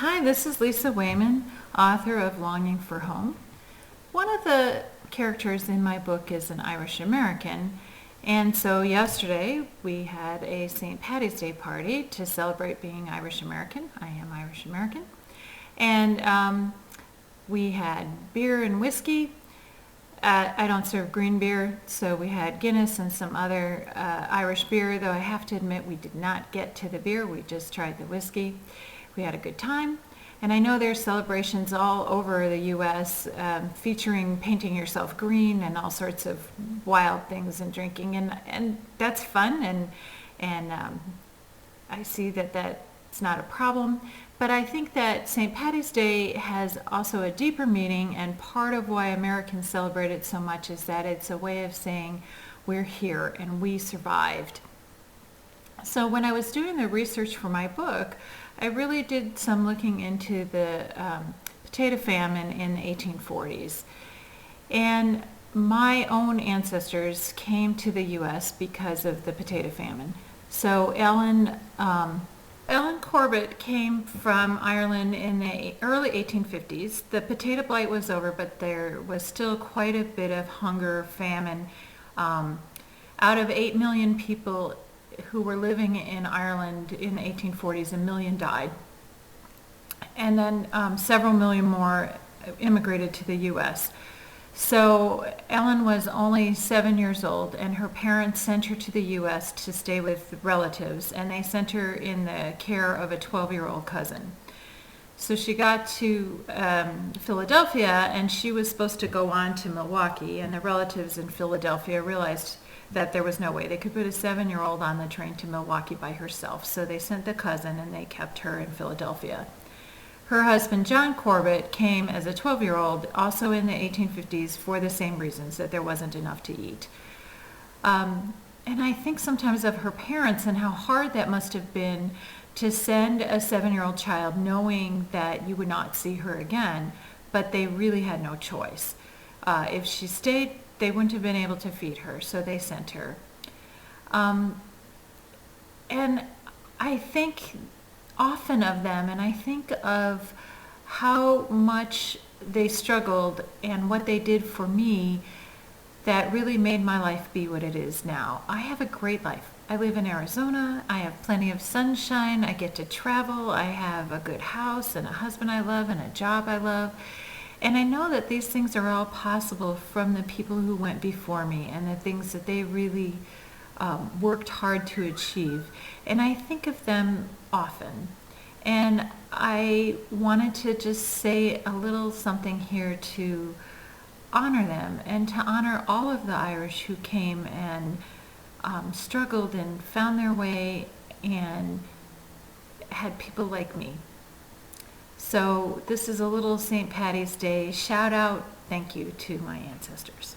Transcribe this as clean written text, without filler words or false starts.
Hi, this is Lisa Wayman, author of Longing for Home. One of the characters in my book is an Irish American, and so yesterday we had a St. Patty's Day party to celebrate being Irish American. I am Irish American. And we had beer and whiskey. I don't serve green beer, so we had Guinness and some other Irish beer, though I have to admit we did not get to the beer. We just tried the whiskey. We had a good time. And I know there's celebrations all over the U.S. Featuring painting yourself green and all sorts of wild things and drinking. And that's fun, and I see that that's not a problem. But I think that St. Patty's Day has also a deeper meaning, and part of why Americans celebrate it so much is that it's a way of saying we're here and we survived. So when I was doing the research for my book, I really did some looking into the potato famine in the 1840s. And my own ancestors came to the U.S. because of the potato famine. So Ellen Corbett came from Ireland in the early 1850s. The potato blight was over, but there was still quite a bit of hunger, famine. Out of 8 million people who were living in Ireland in the 1840s, 1 million died. And then several million more immigrated to the U.S. So Ellen was only 7 years old, and her parents sent her to the U.S. to stay with relatives, and they sent her in the care of a 12-year-old cousin. So she got to Philadelphia, and she was supposed to go on to Milwaukee, and the relatives in Philadelphia realized that there was no way they could put a 7-year-old on the train to Milwaukee by herself. So they sent the cousin, and they kept her in Philadelphia. Her husband, John Corbett, came as a 12-year-old, also in the 1850s, for the same reasons, that there wasn't enough to eat. And I think sometimes of her parents and how hard that must have been to send a 7-year-old child knowing that you would not see her again, but they really had no choice. If she stayed, they wouldn't have been able to feed her, so they sent her. And I think often of them, and I think of how much they struggled and what they did for me that really made my life be what it is now. I have a great life. I live in Arizona. I have plenty of sunshine. I get to travel. I have a good house and a husband I love and a job I love. And I know that these things are all possible from the people who went before me and the things that they really worked hard to achieve. And I think of them often. And I wanted to just say a little something here to honor them and to honor all of the Irish who came and struggled and found their way and had people like me. So this is a little St. Patty's Day shout out, thank you to my ancestors.